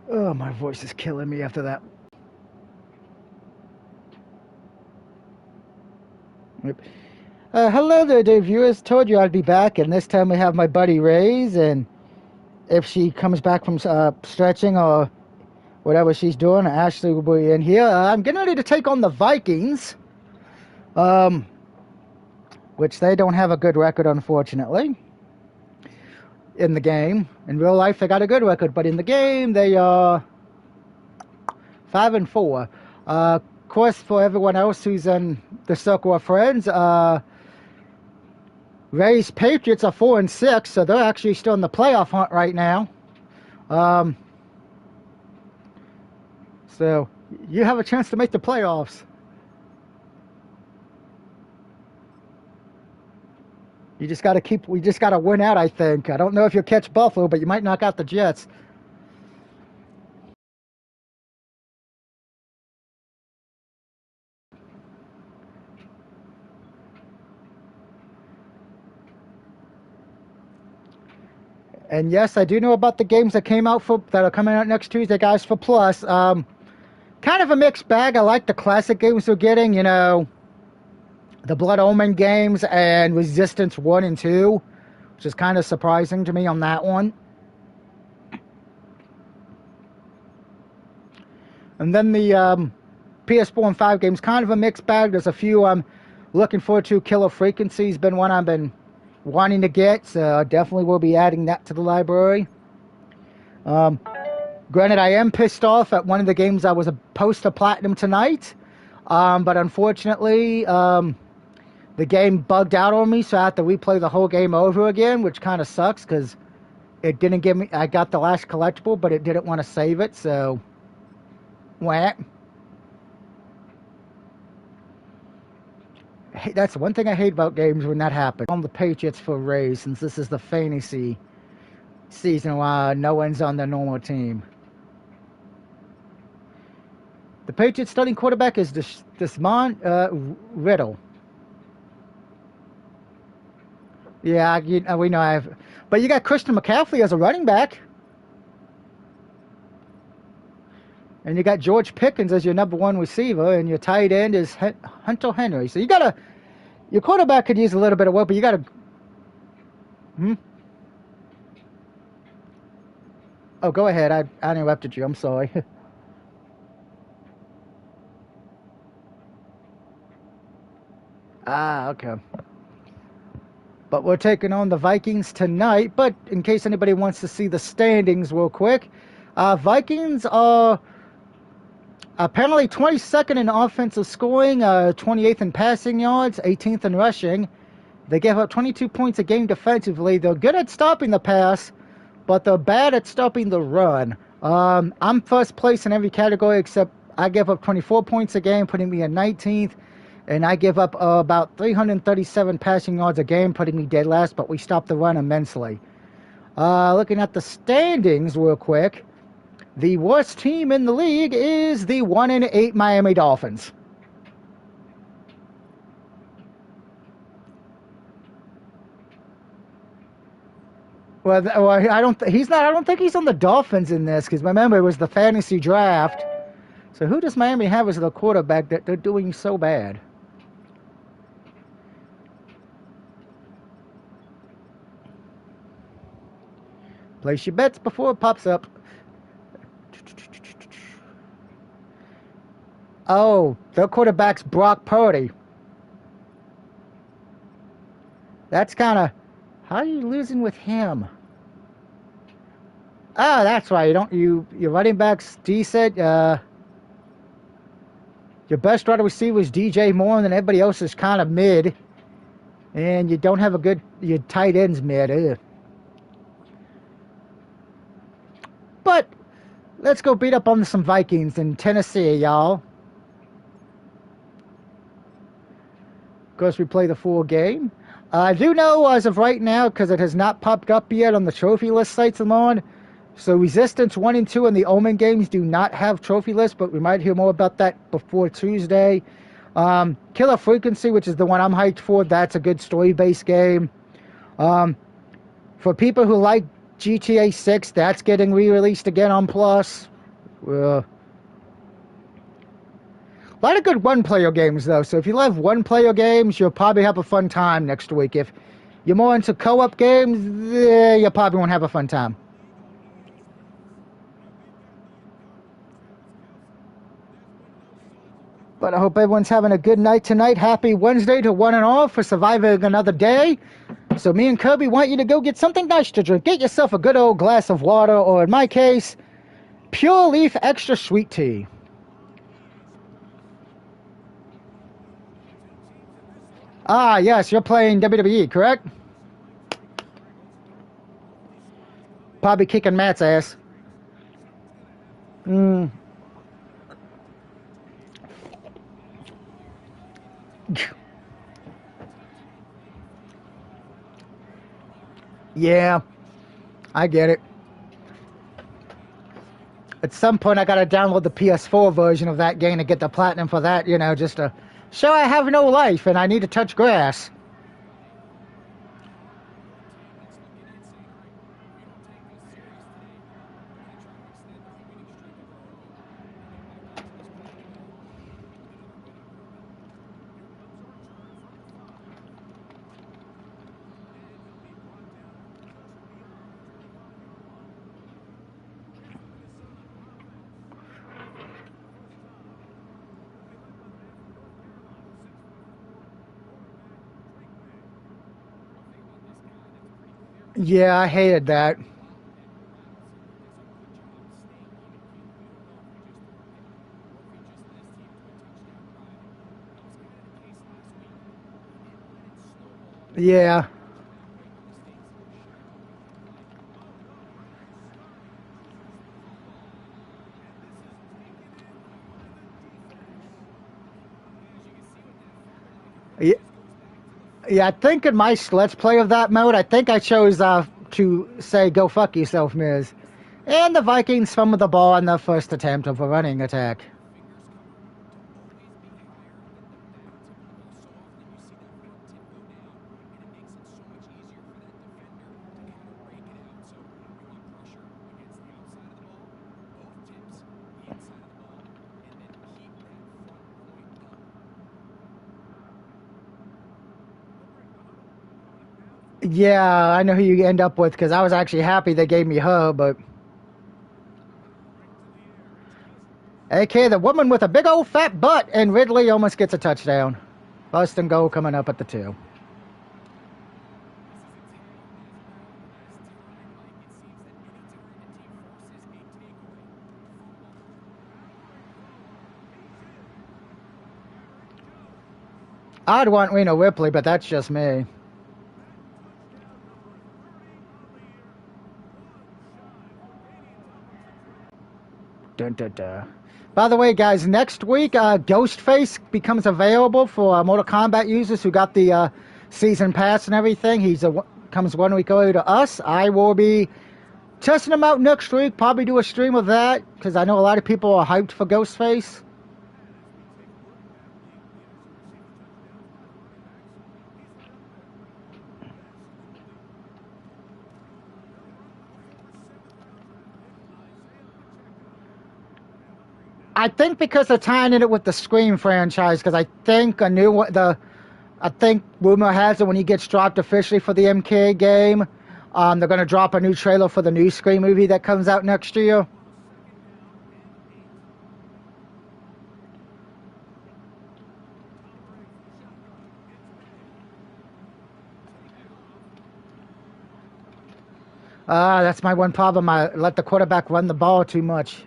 Oh, my voice is killing me after that. Yep. Hello there, dear viewers. Told you I'd be back, and this time we have my buddy Ray's, and if she comes back from stretching or whatever she's doing, Ashley will be in here. I'm getting ready to take on the Vikings, which they don't have a good record, unfortunately, in the game. In real life, they got a good record, but in the game, they are 5-4. Of course, for everyone else who's in the circle of friends, Ray's Patriots are 4-6, so they're actually still in the playoff hunt right now. So you have a chance to make the playoffs. We just got to win out, I think. I don't know if you'll catch Buffalo, but you might knock out the Jets. And yes, I do know about the games that are coming out next Tuesday, guys, for Plus. Kind of a mixed bag. I like the classic games we're getting, the Blood Omen games and Resistance 1 and 2, which is kind of surprising to me on that one. And then the PS4 and 5 games, kind of a mixed bag. There's a few I'm looking forward to. Killer Frequency's been one I've been wanting to get, so I definitely will be adding that to the library. Granted, I am pissed off at one of the games I was supposed to platinum tonight, but unfortunately, the game bugged out on me, so I have to replay the whole game over again, which kind of sucks, because it didn't give me... I got the last collectible, but it didn't want to save it, so... Wah. That's one thing I hate about games when that happens. On the Patriots for Ray, since this is the fantasy season while no one's on the normal team. The Patriots starting quarterback is Desmond Riddle. Yeah, we know I have. But you got Christian McCaffrey as a running back. And you got George Pickens as your number one receiver, and your tight end is Hunter Henry. So your quarterback could use a little bit of work, but you gotta... Oh, go ahead. I interrupted you. I'm sorry. Okay. But we're taking on the Vikings tonight. But in case anybody wants to see the standings real quick, Vikings are apparently 22nd in offensive scoring, 28th in passing yards, 18th in rushing. They give up 22 points a game defensively. They're good at stopping the pass, but they're bad at stopping the run. I'm first place in every category except I give up 24 points a game, putting me in 19th. And I give up about 337 passing yards a game, putting me dead last, but we stop the run immensely. Looking at the standings real quick, the worst team in the league is the 1-8 Miami Dolphins. Well, I don't think he's on the Dolphins in this, because remember, it was the fantasy draft. So who does Miami have as the quarterback that they're doing so bad? Place your bets before it pops up. Oh, their quarterback's Brock Purdy. That's kind of... How are you losing with him? Oh, that's right. Your running back's decent. Your best wide receiver is DJ Moore, and then everybody else is kind of mid. And you don't have your tight end's mid. Ugh. But let's go beat up on some Vikings in Tennessee, y'all. Of course, we play the full game. I do know as of right now, because it has not popped up yet on the trophy list sites I'm on, so Resistance 1 and 2 and the Omen games do not have trophy lists, but we might hear more about that before Tuesday. Killer Frequency, which is the one I'm hyped for, that's a good story-based game. For people who like GTA 6, that's getting re-released again on Plus. Well, a lot of good one-player games, though. So if you love one-player games, you'll probably have a fun time next week. If you're more into co-op games, you probably won't have a fun time. But I hope everyone's having a good night tonight. Happy Wednesday to one and all for surviving another day. So me and Kirby want you to go get something nice to drink. Get yourself a good old glass of water, or in my case, Pure Leaf Extra Sweet Tea. Ah, yes, you're playing WWE, correct? Probably kicking Matt's ass. Mm. Yeah, I get it. At some point, I gotta download the PS4 version of that game to get the platinum for that, just to show I have no life and I need to touch grass. Yeah, I hated that. Yeah. Yeah, yeah, I think in my Let's Play of that mode, I think I chose to say, go fuck yourself, Miz. And the Vikings fumbled the ball on the first attempt of a running attack. Yeah, I know who you end up with because I was actually happy they gave me her, but. AK, the woman with a big old fat butt, and Ridley almost gets a touchdown. First and goal coming up at the 2. I'd want Reno Ripley, but that's just me. Dun, dun, dun. By the way, guys, next week, Ghostface becomes available for Mortal Kombat users who got the season pass and everything. Comes 1 week early to us. I will be testing him out next week. Probably do a stream of that because I know a lot of people are hyped for Ghostface. I think because they're tying it with the Scream franchise, because I think I think rumor has it when he gets dropped officially for the MK game, they're going to drop a new trailer for the new Scream movie that comes out next year. That's my one problem. I let the quarterback run the ball too much.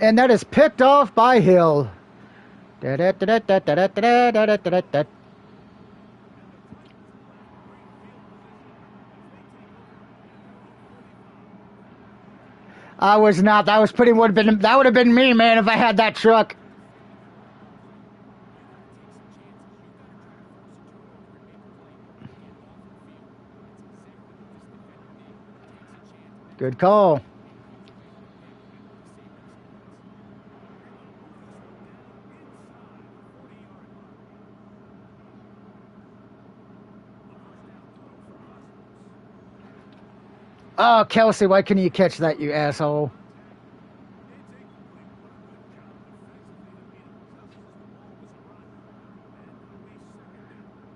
And that is picked off by Hill. I was not. That would have been me, man, if I had that truck. Good call. Oh, Kelsey, why couldn't you catch that, you asshole?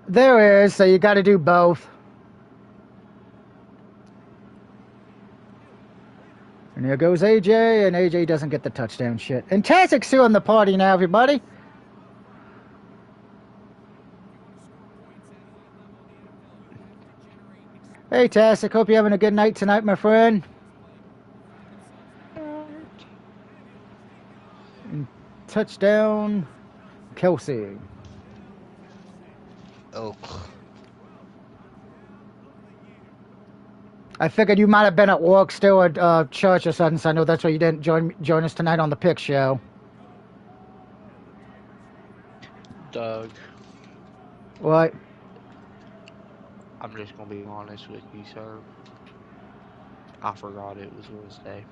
There is, so you got to do both. And here goes AJ, and AJ doesn't get the touchdown shit. And Tazik's still in the party now, everybody. Hey, Tazik, hope you're having a good night tonight, my friend. And touchdown, Kelsey. Oh. I figured you might have been at work still at church or something, so I know that's why you didn't join us tonight on the pick show. Doug. What? I'm just gonna be honest with you, sir. I forgot it was Wednesday.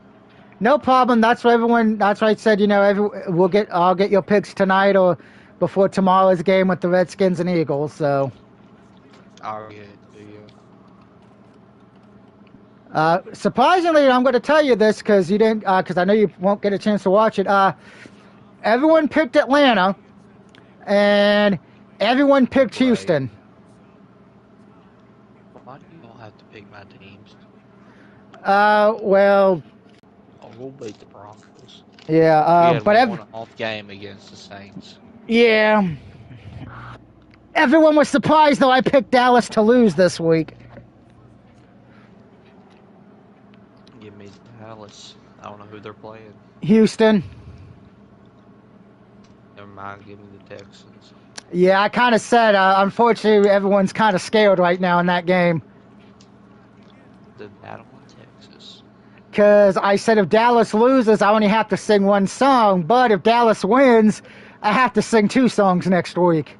No problem. That's why everyone. That's why I said, you know, I'll get your picks tonight or before tomorrow's game with the Redskins and Eagles. So. I'll get it to you. Surprisingly, I'm going to tell you this because you didn't, because I know you won't get a chance to watch it. Everyone picked Atlanta, and everyone picked Houston. Why do you all have to pick my teams? Well. Oh, we'll beat the Broncos. Yeah. But one off game against the Saints. Yeah. Everyone was surprised though. I picked Dallas to lose this week. Give me Dallas. I don't know who they're playing. Houston. Never mind. Give me the Texans. Yeah, I kind of said. Unfortunately, everyone's kind of scared right now in that game. The battle in Texas. Because I said if Dallas loses, I only have to sing one song. But if Dallas wins, I have to sing 2 songs next week.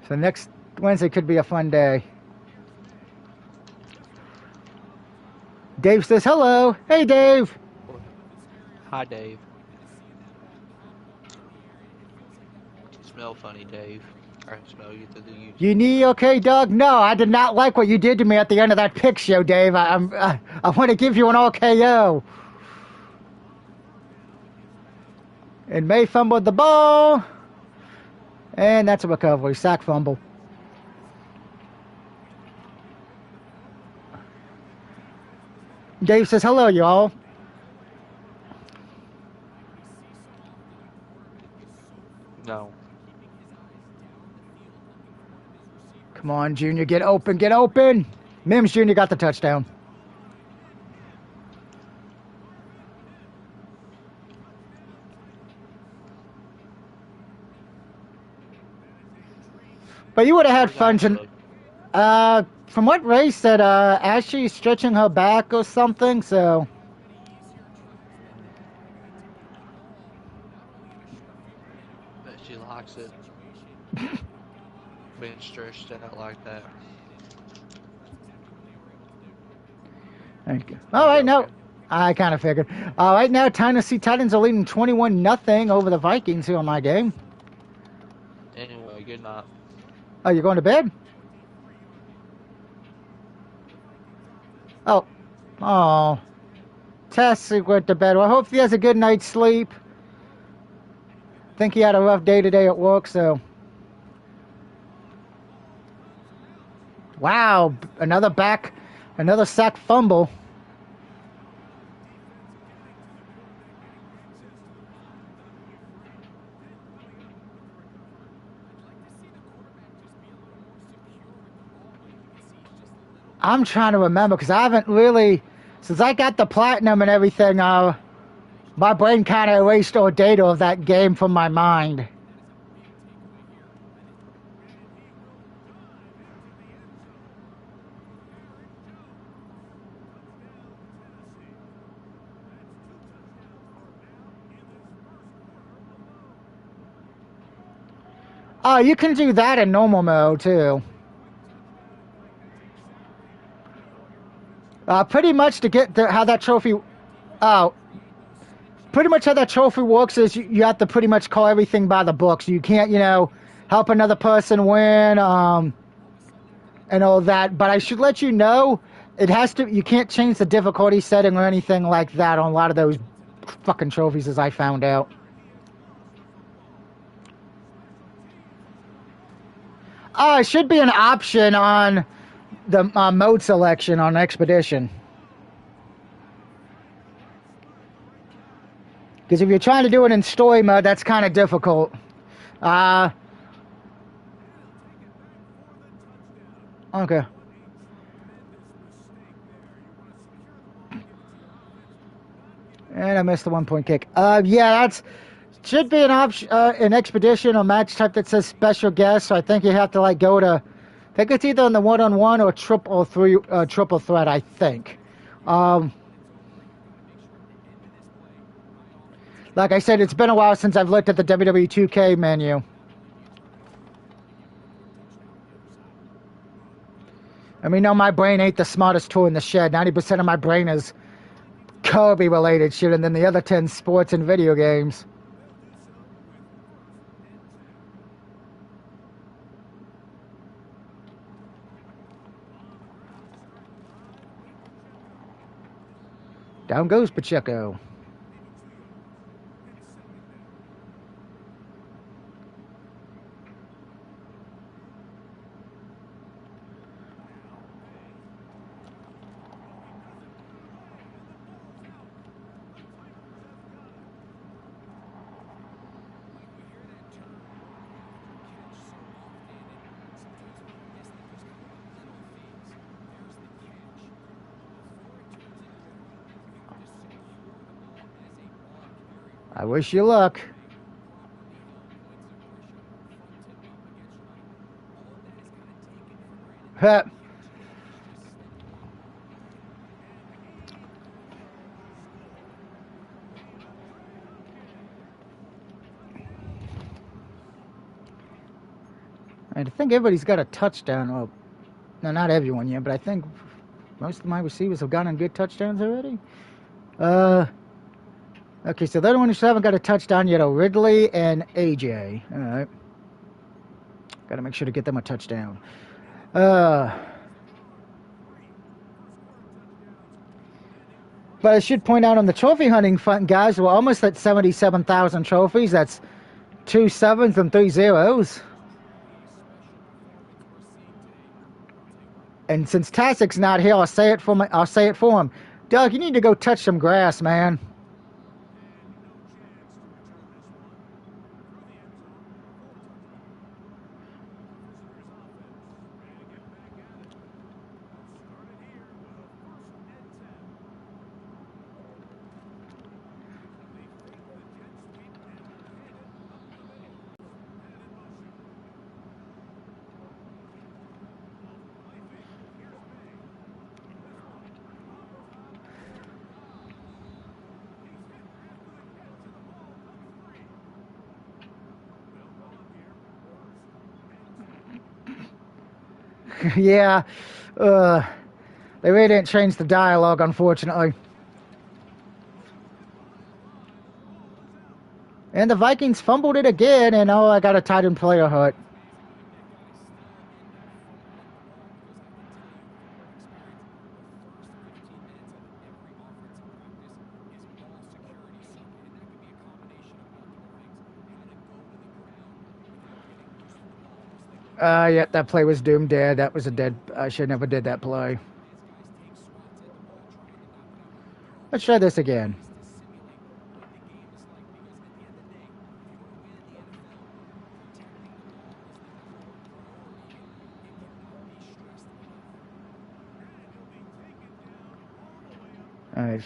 So next Wednesday could be a fun day. Dave says hello. Hey, Dave. Hi, Dave. Smell funny, Dave. I smell you through the YouTube. You need okay, Doug? No, I did not like what you did to me at the end of that pick show, Dave. I want to give you an RKO. And May fumbled the ball. And that's a recovery. Sack fumble. Dave says, hello, y'all. No. Come on, Junior. Get open. Get open. Mims Jr. got the touchdown. But you would have had fun. From what Ray said, Ashley's stretching her back or something, so. Bet she likes it. Being stretched out like that. Thank you. All right, now. I kind of figured. All right, now Tennessee Titans are leading 21-0 over the Vikings here on my game. Anyway, good night. Oh, you're going to bed? Oh. Tessie went to bed. Well, I hope he has a good night's sleep. I think he had a rough day today at work, so. Wow, another sack fumble. I'm trying to remember because I haven't really, since I got the platinum and everything, my brain kind of erased all data of that game from my mind. Oh, you can do that in normal mode too. Pretty much to get how that trophy, pretty much how that trophy works is you have to pretty much call everything by the books. You can't, help another person win, and all that. But I should let you know, it has to. You can't change the difficulty setting or anything like that on a lot of those fucking trophies, as I found out. It should be an option on the mode selection on Expedition. Because if you're trying to do it in story mode, that's kind of difficult. Okay. And I missed the 1 point kick. Yeah, that's should be an option, an expedition or match type that says special guest. So I think you have to like go to. I think it's either on the 1-on-1 or triple threat. I think. Like I said, it's been a while since I've looked at the WWE 2K menu. I mean, no, my brain ain't the smartest tool in the shed. 90% of my brain is Kirby related shit, and then the other 10 sports and video games. Down goes Pacheco. I wish you luck. Huh. I think everybody's got a touchdown. Well, no, not everyone yet, but I think most of my receivers have gotten good touchdowns already. Okay, so the other ones who haven't got a touchdown yet are Ridley and AJ. All right. Got to make sure to get them a touchdown. But I should point out on the trophy hunting front, guys, we're almost at 77,000 trophies. That's 2 sevens and 3 zeros. And since Tassik's not here, I'll say it for him. Doug, you need to go touch some grass, man. Yeah, they really didn't change the dialogue, unfortunately. And the Vikings fumbled it again, and oh, I got a tight end player hurt. Yeah, that play was doomed dead. That was a dead. I should never did that play. Let's try this again. All right.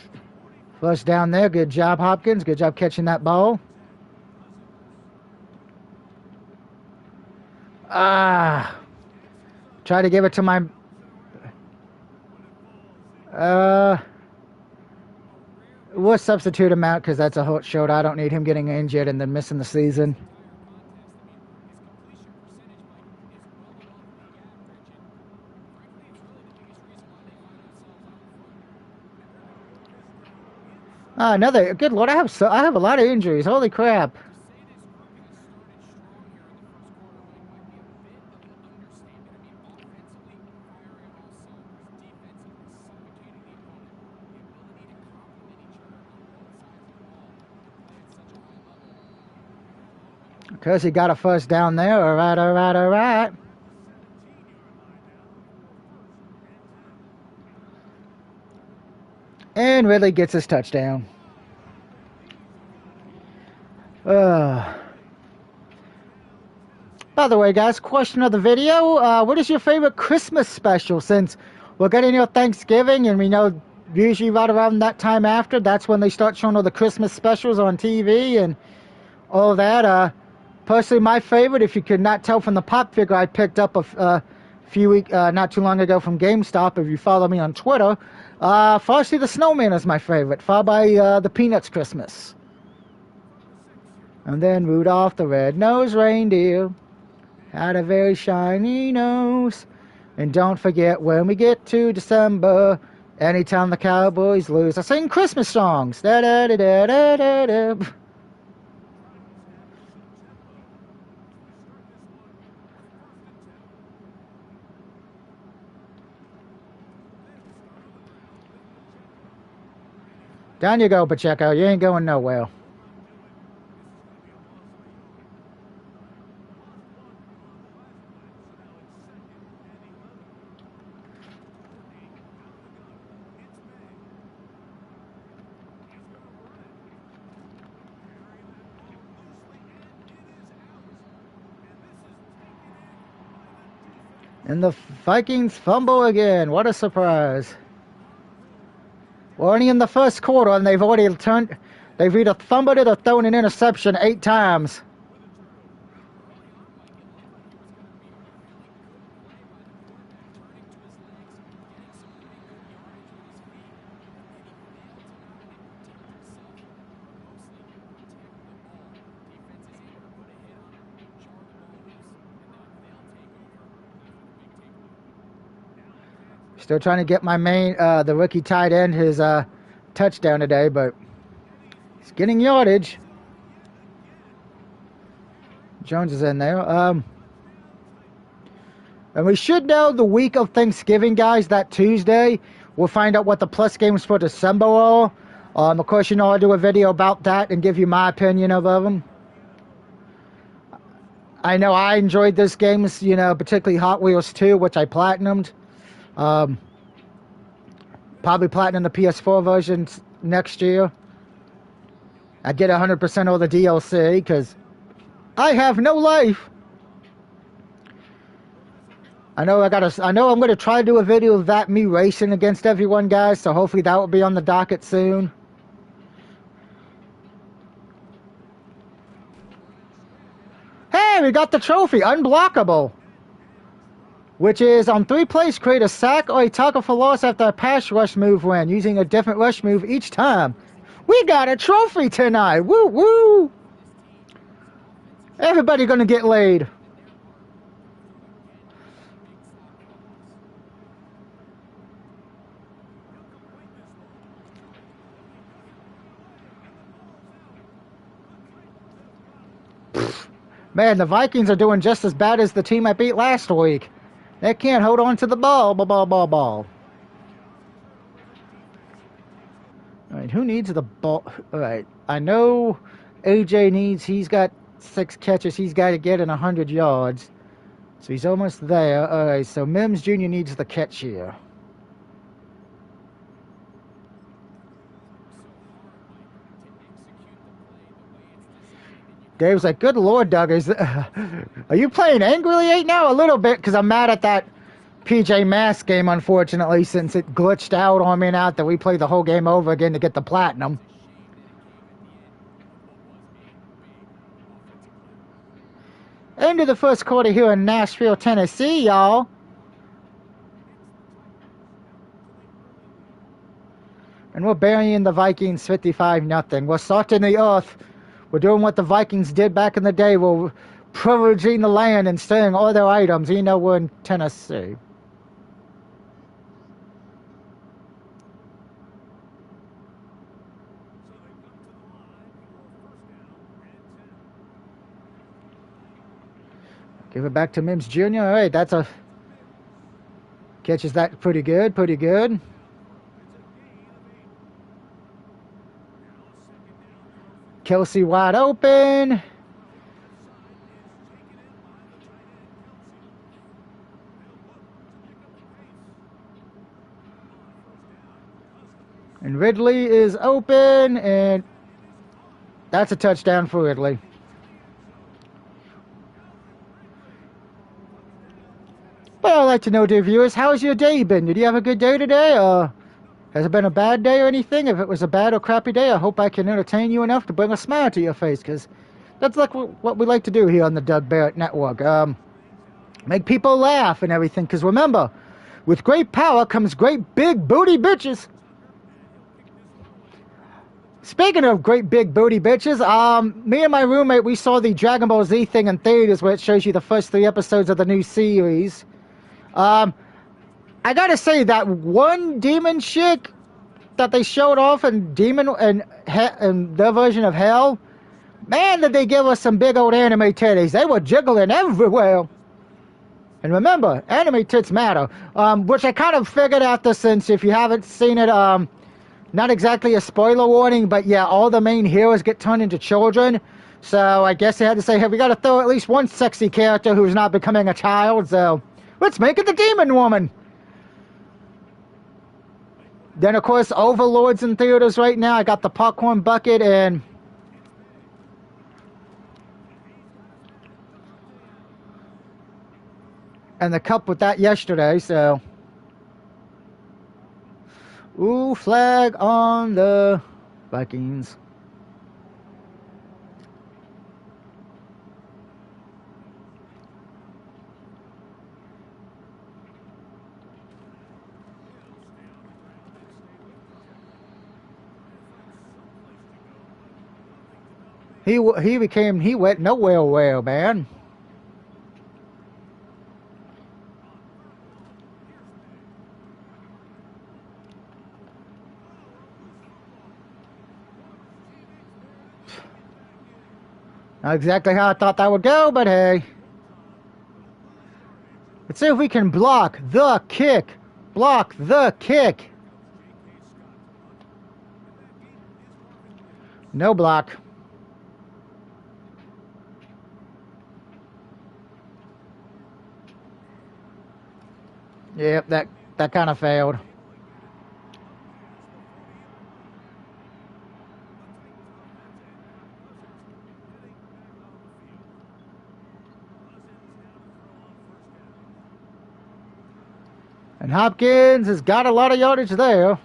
Flush down there. Good job, Hopkins. Good job catching that ball. Try to give it to my... We'll substitute him out because that's a hot shot. I don't need him getting injured and then missing the season. Another... Good Lord, I have a lot of injuries. Holy crap. Because he got a first down there. All right, all right, all right. And Ridley gets his touchdown. By the way, guys, question of the video. What is your favorite Christmas special? Since we're getting near Thanksgiving and we know usually right around that time after, that's when they start showing all the Christmas specials on TV and all that. Personally, my favorite, if you could not tell from the pop figure I picked up a few weeks, not too long ago from GameStop, if you follow me on Twitter, Frosty the Snowman is my favorite, followed by the Peanuts Christmas. And then Rudolph the Red-Nosed Reindeer had a very shiny nose. And don't forget, when we get to December, anytime the Cowboys lose, I sing Christmas songs. Da da da da da da da. Down you go, Pacheco. You ain't going nowhere. And the Vikings fumble again. What a surprise. We're only in the first quarter and they've either fumbled it or thrown an interception 8 times. Still trying to get my the rookie tight end his touchdown today, but he's getting yardage. Jones is in there. And we should know the week of Thanksgiving, guys, that Tuesday. We'll find out what the plus games for December are. Of course, you know, I'll do a video about that and give you my opinion of them. I know I enjoyed this games, you know, particularly Hot Wheels 2, which I platinumed. Probably platinum the PS4 version next year. I get 100% of the DLC because I have no life. I know I'm gonna try to do a video of that, me racing against everyone, guys. So hopefully that will be on the docket soon. Hey, we got the trophy, unblockable. Which is on 3 plays, create a sack or a tackle for loss after a pass rush move win, using a different rush move each time. We got a trophy tonight. Woo woo. Everybody gonna get laid. Man, the Vikings are doing just as bad as the team I beat last week. They can't hold on to the ball. All right, who needs the ball? All right, I know AJ he's got 6 catches. He's got to get in 100 yards. So he's almost there. All right, so Mims Jr. needs the catch here. Dave's like, good Lord, Doug, are you playing angrily right now? A little bit, because I'm mad at that PJ Masks game, unfortunately, since it glitched out on me now that we played the whole game over again to get the platinum. End of the first quarter here in Nashville, Tennessee, y'all. And we're burying the Vikings 55-0. We're salting the earth. We're doing what the Vikings did back in the day. We're privileging the land and stealing all their items. You know we're in Tennessee. Give it back to Mims Jr. All right, that's a... Catches that pretty good, pretty good. Kelsey wide open. And Ridley is open, and that's a touchdown for Ridley. But I'd like to know, dear viewers, how has your day been? Did you have a good day today? Has it been a bad day or anything? If it was a bad or crappy day, I hope I can entertain you enough to bring a smile to your face, because that's like what we like to do here on the Doug Barrett Network. Make people laugh and everything, because remember, with great power comes great big booty bitches. Speaking of great big booty bitches, me and my roommate, we saw the Dragon Ball Z thing in theaters where it shows you the first 3 episodes of the new series. I gotta say, that one demon chick that they showed off in Demon and their version of Hell, man, did they give us some big old anime titties. They were jiggling everywhere. And remember, anime tits matter, which I kind of figured after, since if you haven't seen it, not exactly a spoiler warning, but yeah, all the main heroes get turned into children. So I guess they had to say, hey, we got to throw at least one sexy character who's not becoming a child, so let's make it the Demon Woman. Then, of course, Overlord's in theaters right now. I got the popcorn bucket and the cup with that yesterday, so. Ooh, flag on the Vikings. He went nowhere well, man. Not exactly how I thought that would go, but hey. Let's see if we can block the kick. Block the kick. No block. Yep, that kind of failed. And Hopkins has got a lot of yardage there.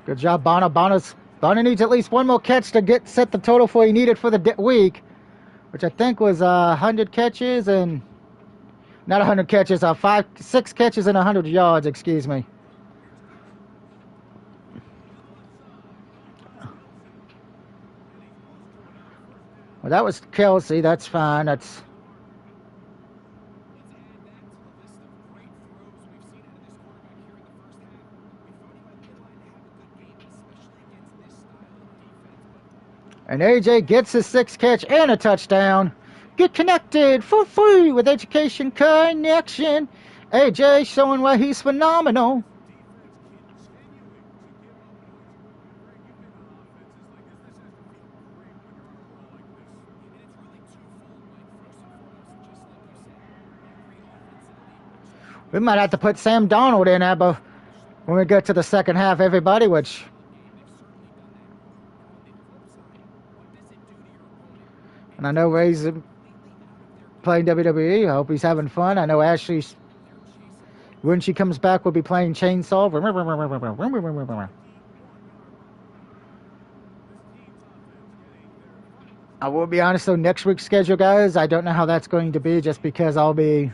Good job, Bonner. Bonner needs at least one more catch to set the total for he needed for the week, which I think was 100 catches and not 100 catches, 6 catches and 100 yards. Excuse me. Well, that was Kelsey. That's fine. That's. And AJ gets his 6th catch and a touchdown. Get connected for free with Education Connection. AJ showing why he's phenomenal. We might have to put Sam Donald in there, but when we get to the second half, everybody, which. And I know Ray's playing WWE. I hope he's having fun. I know Ashley, when she comes back, will be playing Chainsaw. I will be honest, though, next week's schedule, guys, I don't know how that's going to be, just because I'll be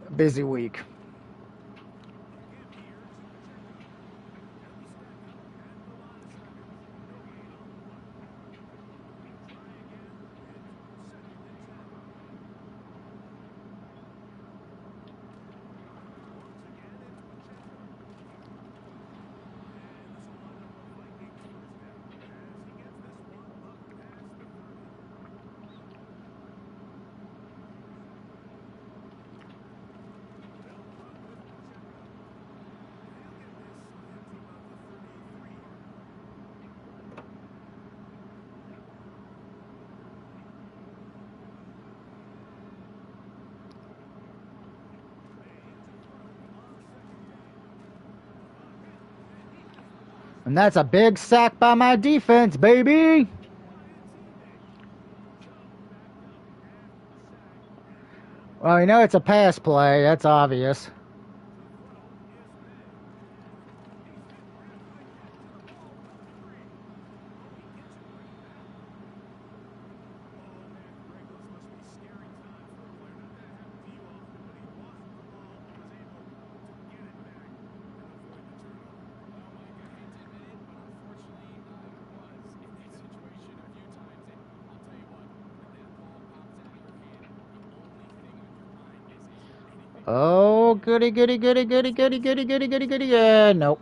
a busy week. And that's a big sack by my defense, baby. Well, you know it's a pass play. That's obvious. Oh, goody, goody, goody, goody, goody, goody, goody, goody, goody. Yeah, nope.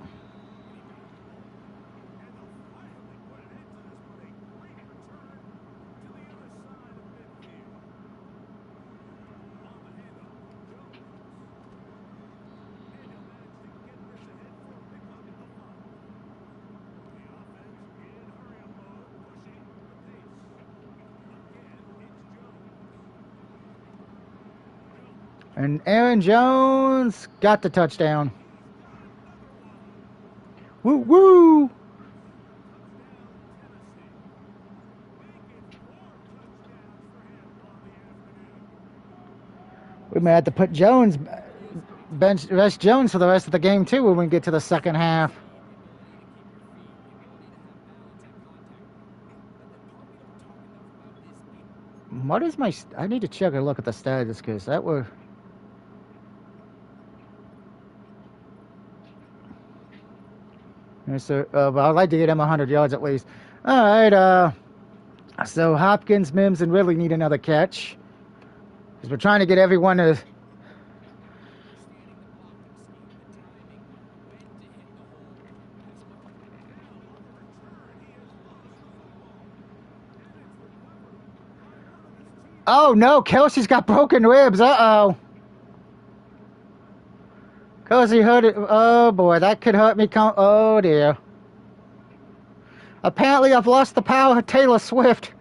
And Aaron Jones got the touchdown. Woo woo! We may have to put Jones, rest Jones for the rest of the game too when we get to the second half. What is my? I need to check and look at the status because that were. So, but I'd like to get him 100 yards at least. All right. So Hopkins, Mims, and Ridley need another catch because we're trying to get everyone to. Oh no, Kelsey's got broken ribs. Uh-oh. Kelsey hurt it. Oh boy, that could hurt me. Oh dear. Apparently I've lost the power of Taylor Swift.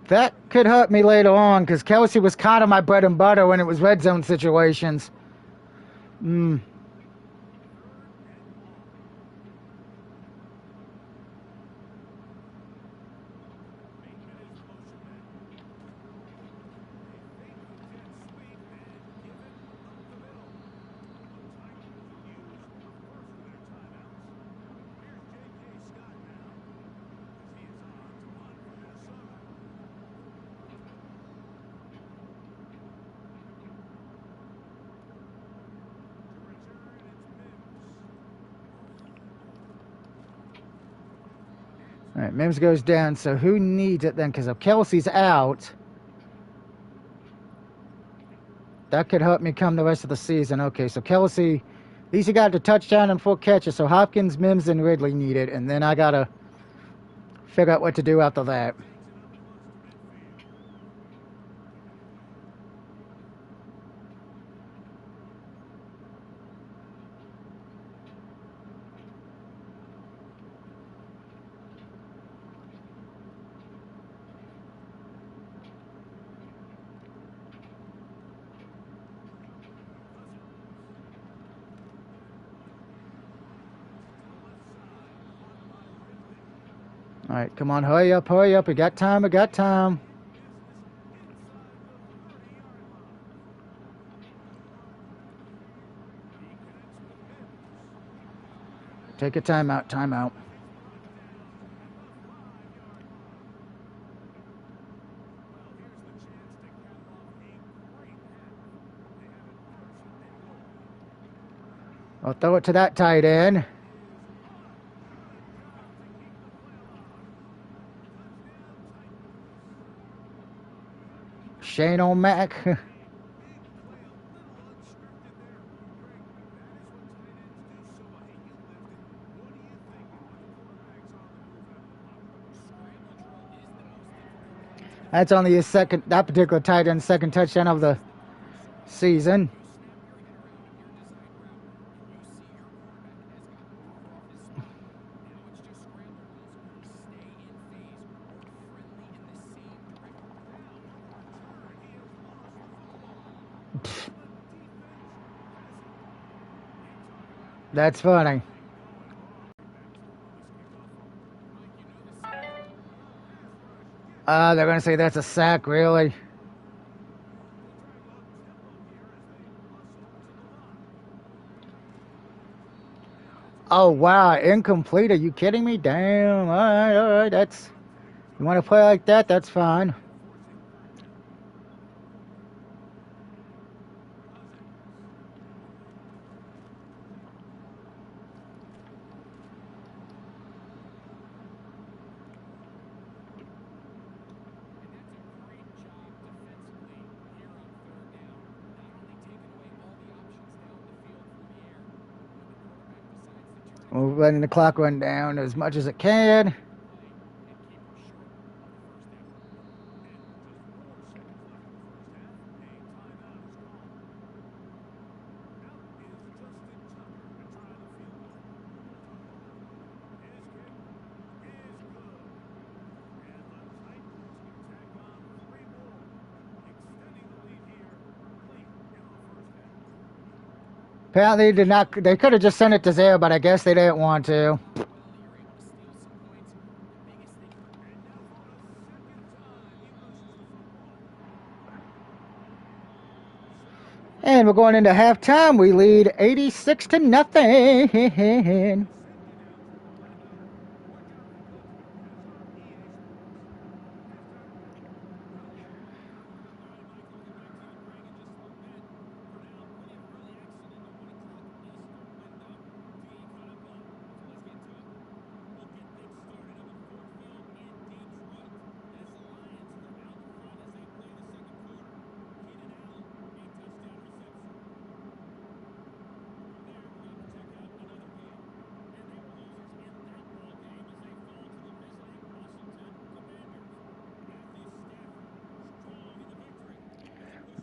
That could hurt me later on because Kelsey was kind of my bread and butter when it was red zone situations. All right, Mims goes down. So who needs it then? Because if Kelsey's out, that could hurt me come the rest of the season. Okay, so Kelsey, at least he got the touchdown and 4 catches. So Hopkins, Mims, and Ridley need it, and then I gotta figure out what to do after that. All right, come on, hurry up, hurry up. We got time, we got time. Take a timeout, timeout. I'll throw it to that tight end. Shane O'Mac. That's only his second, that particular tight end, second touchdown of the season. That's funny. They're going to say that's a sack, really? Oh, wow. Incomplete. Are you kidding me? Damn. All right. That's, you want to play like that? That's fine. We're letting the clock run down as much as it can. Apparently, did not. They could have just sent it to Zare, but I guess they didn't want to. And we're going into halftime. We lead 86-0.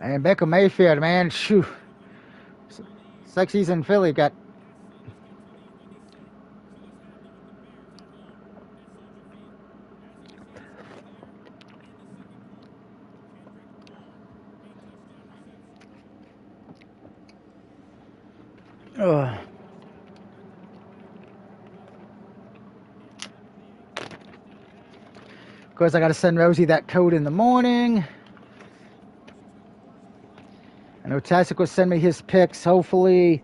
And Baker Mayfield, man, shoo. It's like he's in Philly. Got. Ugh. Of course, I got to send Rosie that code in the morning. I know Tasik will send me his picks, hopefully.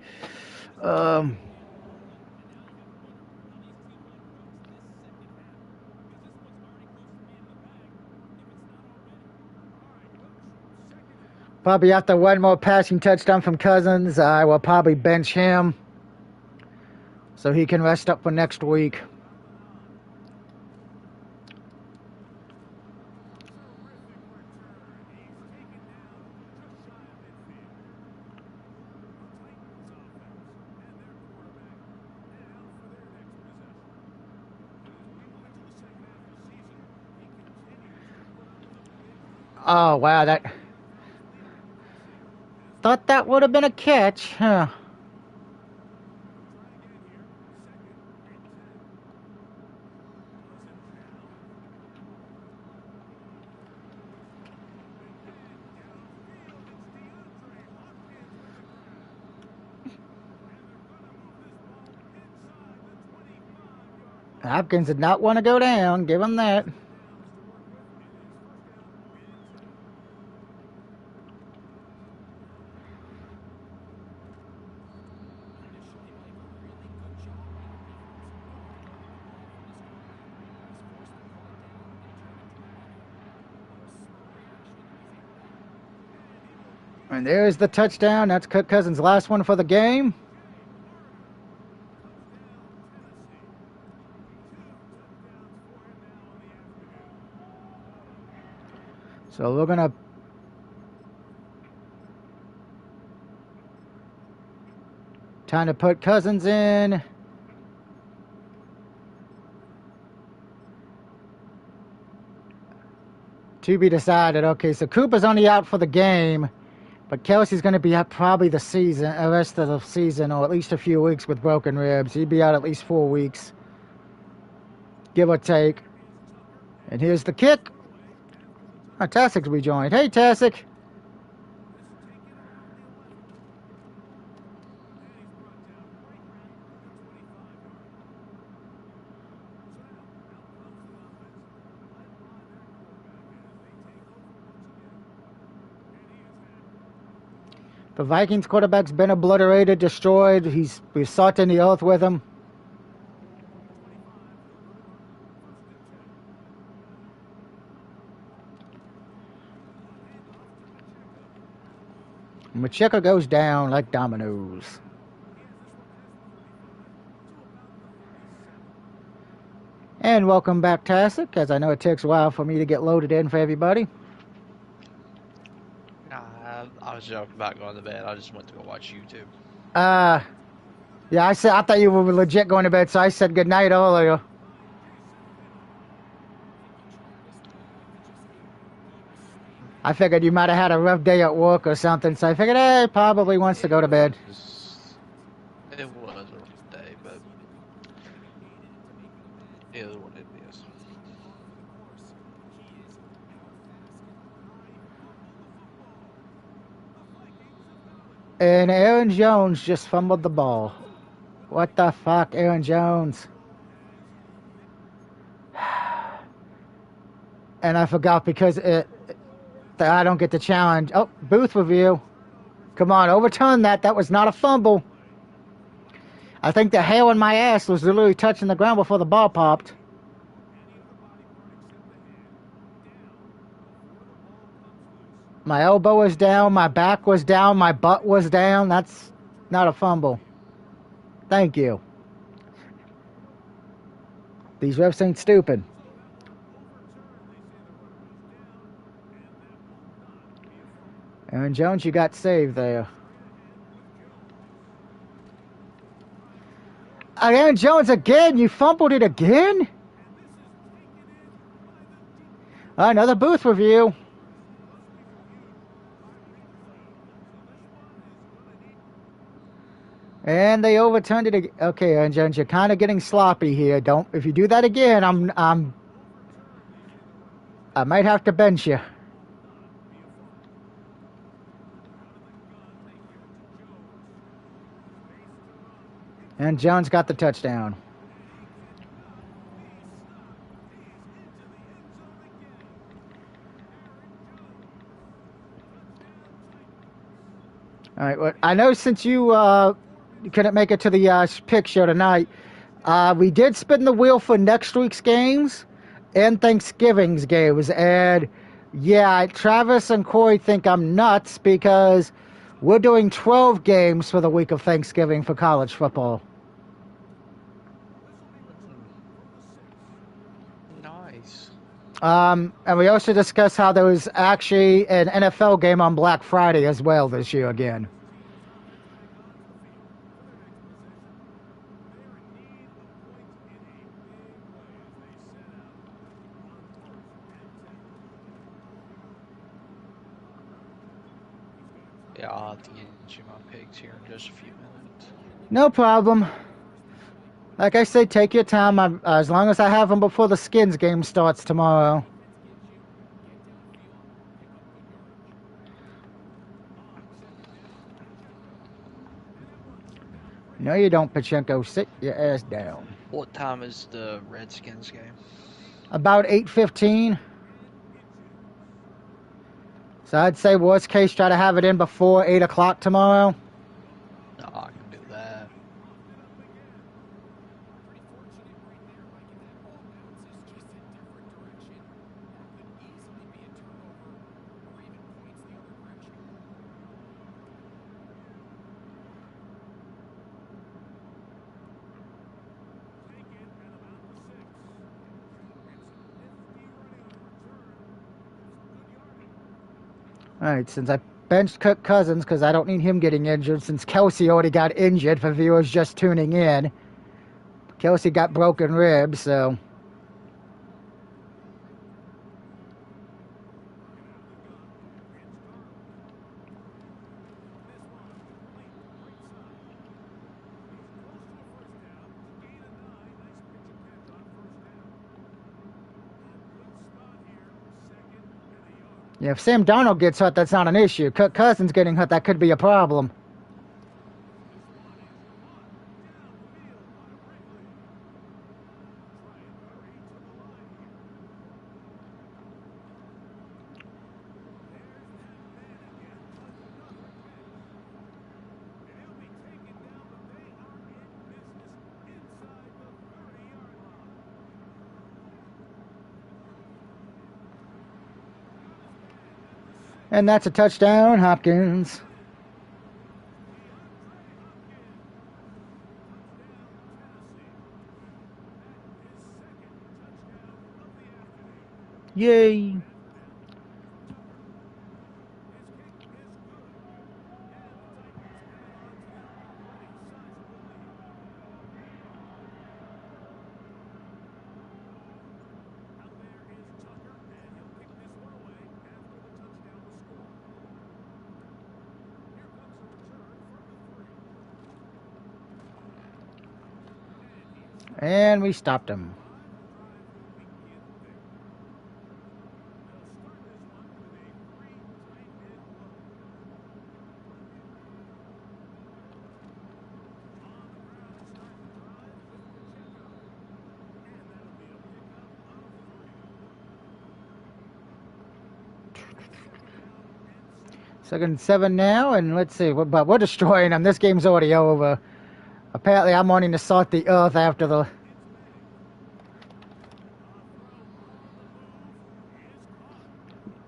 Probably after one more passing touchdown from Cousins, I will probably bench him so he can rest up for next week. Oh, wow, that... Thought that would have been a catch, huh? Hopkins did not want to go down. Give him that. And there's the touchdown. That's Kirk Cousins' last one for the game. So we're going to... Time to put Cousins in. To be decided. Okay, so Cooper's only out for the game, but Kelsey's going to be out probably the rest of the season, or at least a few weeks with broken ribs. He'd be out at least 4 weeks, give or take. And here's the kick. Oh, Tassik's rejoined. Hey, Tassik. The Vikings quarterback's been obliterated, destroyed. We've sought in the earth with him. Macheka goes down like dominoes. And welcome back, Tassik, as I know it takes a while for me to get loaded in for everybody. Nah, I was joking about going to bed. I just went to go watch YouTube. Yeah, I thought you were legit going to bed, so I said goodnight earlier. I figured you might have had a rough day at work or something, so I figured, he probably wants to go to bed. It was a rough day, but it is what it is. And Aaron Jones just fumbled the ball. What the fuck, Aaron Jones? And I forgot because I don't get the challenge. Oh, booth review. Come on, overturn that. That was not a fumble. I think the hair on my ass was literally touching the ground before the ball popped. My elbow was down, my back was down, my butt was down. That's not a fumble. Thank you. These refs ain't stupid. Aaron Jones, you got saved there. Aaron Jones again, you fumbled it again? Another booth review. And they overturned it again. Okay, Aaron Jones, you're kind of getting sloppy here. If you do that again, I might have to bench you. And Jones got the touchdown. All right, well, I know since you couldn't make it to the pick show tonight, we did spin the wheel for next week's games and Thanksgiving's games. And yeah, Travis and Corey think I'm nuts because we're doing 12 games for the week of Thanksgiving for college football. Nice. And we also discussed how there was actually an NFL game on Black Friday as well this year again. Yeah, I'll have to get you my picks here in just a few minutes. No problem. Like I said, take your time. As long as I have them before the Skins game starts tomorrow. No, you don't, Pachenko. Sit your ass down. What time is the Redskins game? About 8:15. So I'd say worst case, try to have it in before 8 o'clock tomorrow. No, I can do that. All right, since I benched Kirk Cousins because I don't need him getting injured, since Kelsey already got injured for viewers just tuning in. Kelsey got broken ribs, so... Yeah, if Sam Darnold gets hurt, that's not an issue. Kirk Cousins getting hurt, that could be a problem. And that's a touchdown, Hopkins. Yay. And we stopped him. Second and 7 now, and let's see. But we're destroying them. This game's already over. Apparently, I'm wanting to salt the earth after the.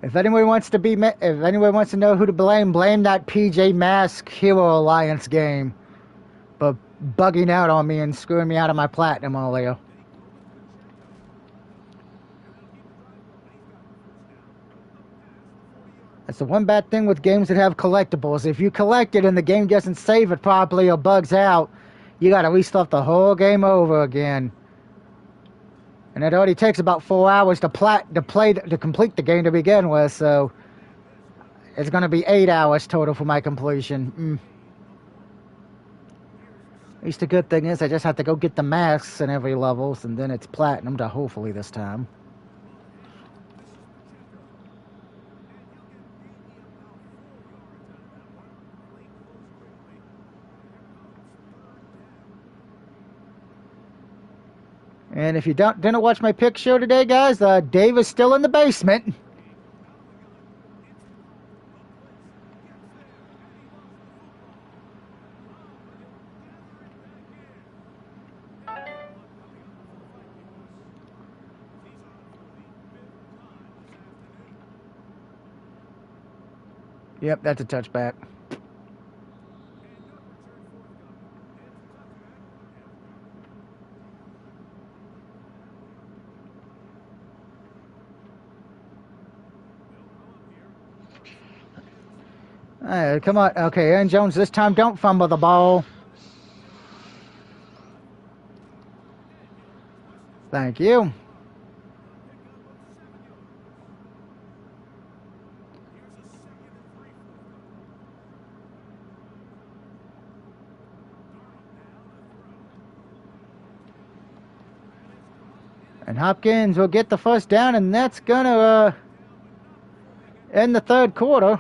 If anyone wants to know who to blame that PJ Mask Hero Alliance game, for bugging out on me and screwing me out of my platinum earlier. That's the one bad thing with games that have collectibles. If you collect it and the game doesn't save it properly or bugs out, you gotta restart the whole game over again. And it already takes about 4 hours to complete the game to begin with, so it's gonna be 8 hours total for my completion. At least the good thing is I just have to go get the masks in every levels, and then it's platinum to hopefully this time. And if you didn't watch my pick show today, guys, Dave is still in the basement. Yep, that's a touchback. Come on. Okay, Aaron Jones, this time don't fumble the ball. Thank you. And Hopkins will get the first down, and that's going to end the third quarter.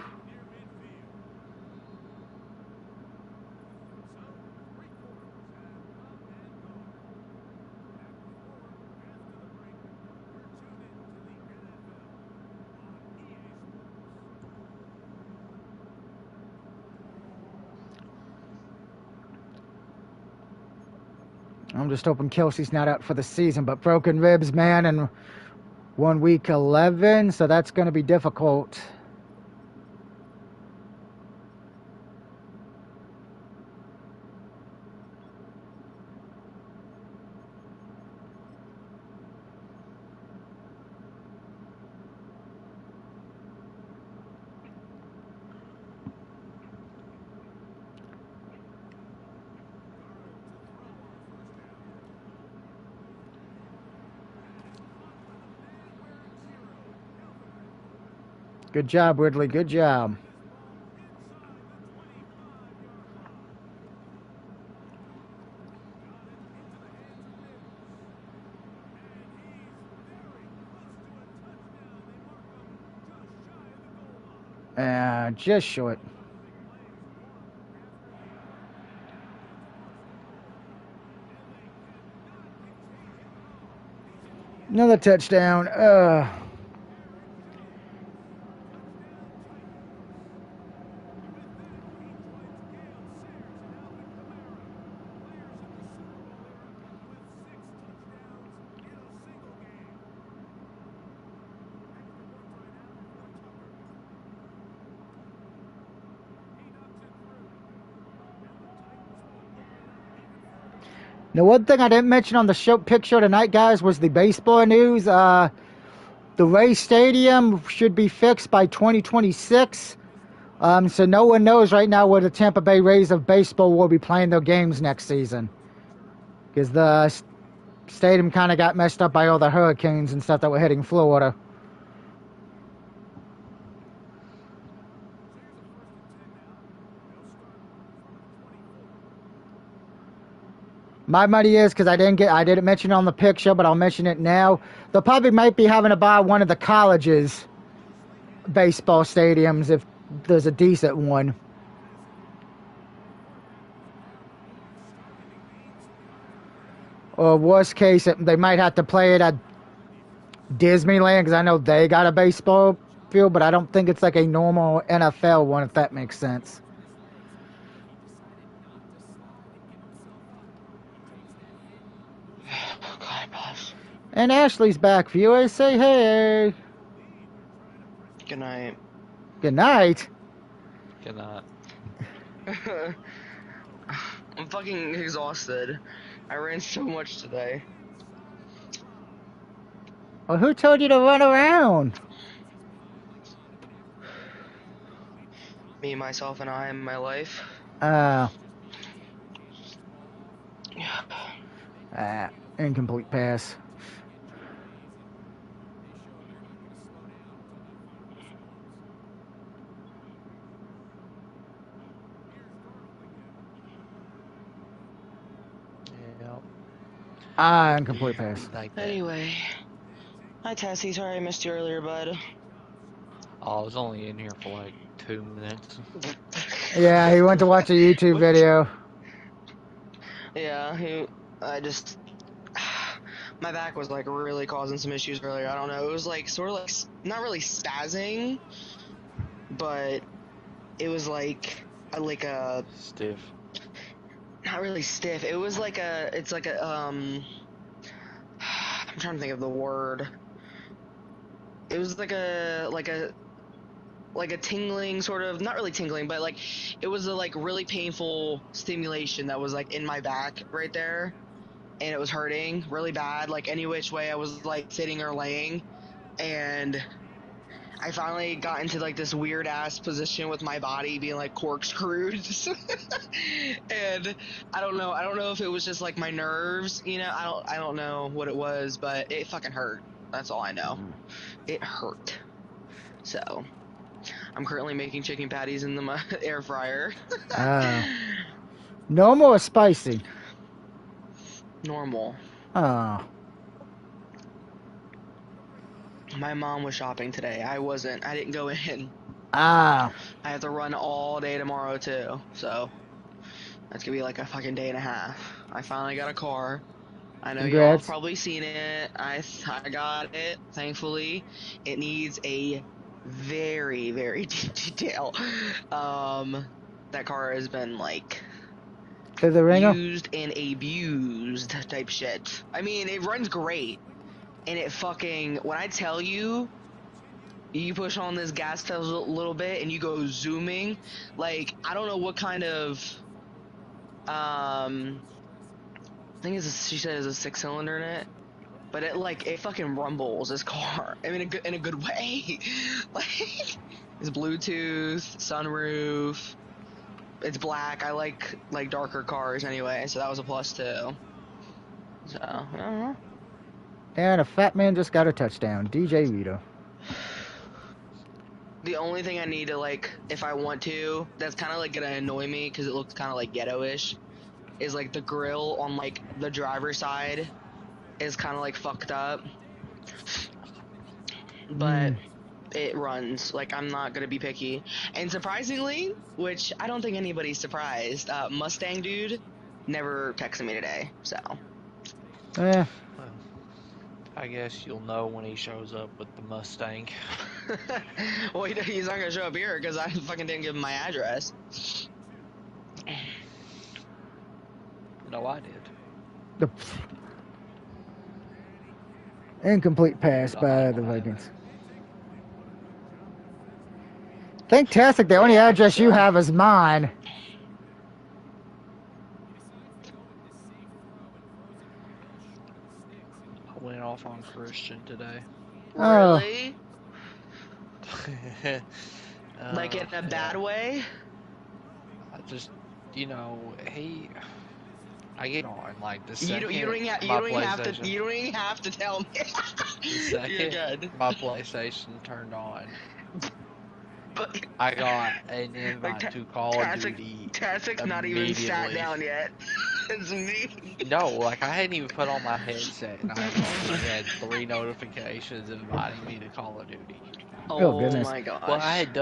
I'm just hoping Kelsey's not out for the season, but broken ribs, man, and 1 week 11, so that's going to be difficult. Good job, Ridley. Good job. Just short. Another touchdown. The one thing I didn't mention on the show picture tonight, guys, was the baseball news. The Ray Stadium should be fixed by 2026. So no one knows right now where the Tampa Bay Rays of baseball will be playing their games next season. Because the stadium kind of got messed up by all the hurricanes and stuff that were hitting Florida. My money is, because I didn't mention it on the picture, but I'll mention it now. They'll probably might be having to buy one of the colleges' baseball stadiums if there's a decent one. Or worst case, they might have to play it at Disneyland, because I know they got a baseball field, but I don't think it's like a normal NFL one, if that makes sense. And Ashley's back. Viewers, say hey. Good night. Good night. Good night. I'm fucking exhausted. I ran so much today. Well, who told you to run around? Me, myself, and I in my life. Incomplete pass. Incomplete pass. Like that. Anyway. Hi, Tessie. Sorry I missed you earlier, bud. Oh, I was only in here for like 2 minutes. Yeah, he went to watch a YouTube video. Yeah, my back was like really causing some issues earlier. I don't know. It was like sort of like not really spazzing, but it was like a Stiff. not really stiff. It was like I'm trying to think of the word. It was like a tingling sort of, not really tingling, but like it was a like really painful stimulation that was like in my back right there, and it was hurting really bad, like any which way I was like sitting or laying, and I finally got into like this weird ass position with my body being like corkscrewed. And I don't know if it was just like my nerves, you know, I don't know what it was, but it fucking hurt. That's all I know. It hurt. So I'm currently making chicken patties in the air fryer. Normal or spicy? Normal. Oh. My mom was shopping today. I wasn't. I didn't go in. Ah. I have to run all day tomorrow too. So that's gonna be like a fucking day and a half. I finally got a car. I know y'all have probably seen it. I got it, thankfully. It needs a very, very deep detail. That car has been like used and abused type shit. I mean, it runs great, and it fucking, when I tell you, you push on this gas pedal a little bit and you go zooming, like I don't know what kind of I think she said it's a 6-cylinder in it, but it fucking rumbles this car. I mean, in a good way. Like, it's Bluetooth, sunroof, it's black. I like darker cars anyway, so that was a plus too. So I don't know. And a fat man just got a touchdown. DJ Vito. The only thing I need to, like, if I want to, that's kind of like gonna annoy me because it looks kind of like ghetto-ish, is like the grill on like the driver's side is kind of like fucked up, but it runs. Like, I'm not gonna be picky. And surprisingly, which I don't think anybody's surprised, Mustang dude never texted me today. So Eh, Well, I guess you'll know when he shows up with the Mustang. well, he's not gonna show up here because I fucking didn't give him my address. No, I did. the incomplete pass I by don't the have it. Vikings. Fantastic. The only Yeah, address you so- have is mine. I went off on Christian today. Oh. Really? Like in a bad Yeah. way? I just, I get on like the You second don't, you don't, even ha- my you don't even have to. PlayStation, You don't even have to tell me. the You're second good. my PlayStation turned on, But I got an like invite to Call of Tassik's Duty not even sat immediately. down yet. It's me. No, like I hadn't even put on my headset, and I already had 3 notifications inviting me to Call of Duty. Oh, Oh goodness. my gosh. Well, I had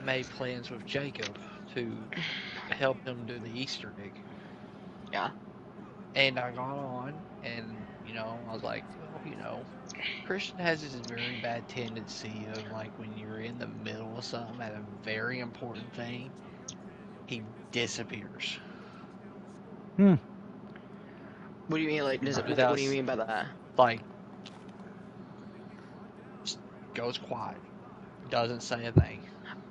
made plans with Jacob to help him do the Easter egg. Yeah. And I got on, and I was like, well, Christian has this very bad tendency of like when you're in the middle of something at a very important thing, he disappears. Hmm. What do you mean, like? What do you mean by that? Like, just goes quiet, doesn't say a thing,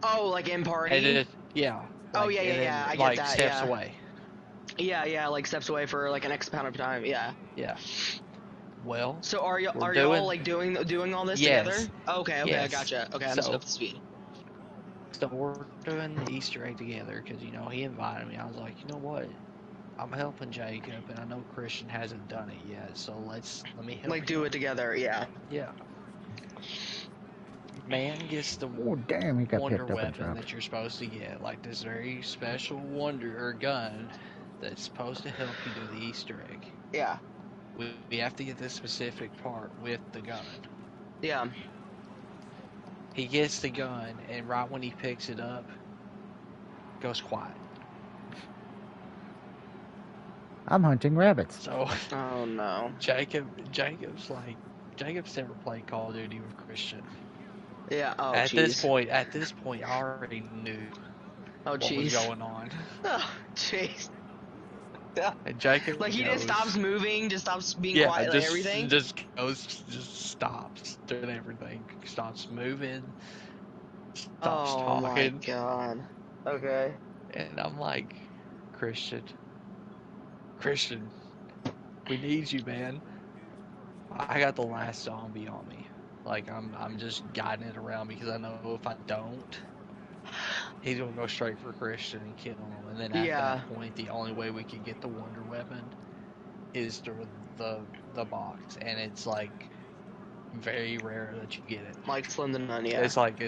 Oh, like in and party? yeah, Oh like, yeah, yeah, and then yeah. I get like that. steps Yeah. away. Yeah, yeah. Like steps away for like an X amount of time. Yeah. Yeah. Well, So are we're y'all doing like doing all this yes, together? Okay, okay, I yes. gotcha. Okay, I'm So up to speed. So we're doing the Easter egg together because he invited me. I was like, you know what? I'm helping Jacob, and I know Christian hasn't done it yet, so let me help Like do him. it together. Yeah. Yeah. Man gets the Oh, damn, he got wonder picked up and weapon dropped. that you're supposed to get, like this very special wonder or gun that's supposed to help you do the Easter egg. Yeah. We have to get this specific part with the gun. Yeah. He gets the gun, and right when he picks it up, goes quiet. I'm hunting rabbits. So Oh no. Jacob's never played Call of Duty with Christian. Yeah. Oh At jeez. this point, I already knew Oh what was jeez. going on, Oh jeez. and Jacob Like he just goes, stops moving, just stops being yeah, quiet, like everything. just stops doing everything, stops moving, stops Oh my talking, god. Okay. and I'm like, Christian, we need you, man. I got the last zombie on me. Like I'm just guiding it around because I know if I don't, he's gonna go straight for Christian and kill him. And then at Yeah. that point, the only way we can get the wonder weapon is through the box, and it's like very rare that you get it. Like Slim the Nun. Yeah. It's like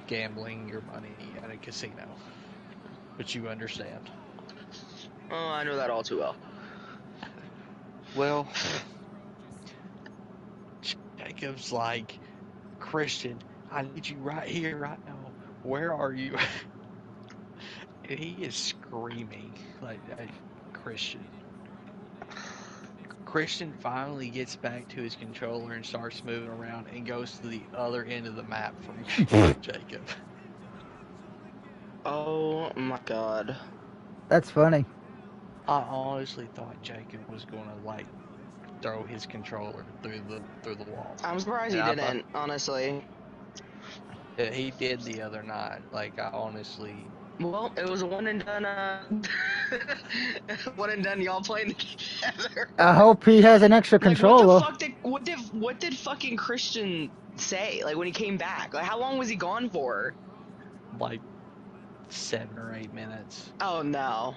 gambling your money at a casino, but you understand. Oh, I know that all too well. Well, Jacob's like, Christian, I need you right here, right now. Where are you? And he is screaming like Christian. Christian finally gets back to his controller and starts moving around and goes to the other end of the map from Jacob. Oh my god. That's funny. I honestly thought Jacob was gonna like throw his controller through the wall. I'm surprised he And I thought didn't, honestly. that he did the other night. Like I honestly, Well, it was a one and done, one and done y'all playing together. I hope he has an extra Like, controller. what did fucking Christian say, like, when he came back? Like, how long was he gone for? like 7 or 8 minutes. Oh, no.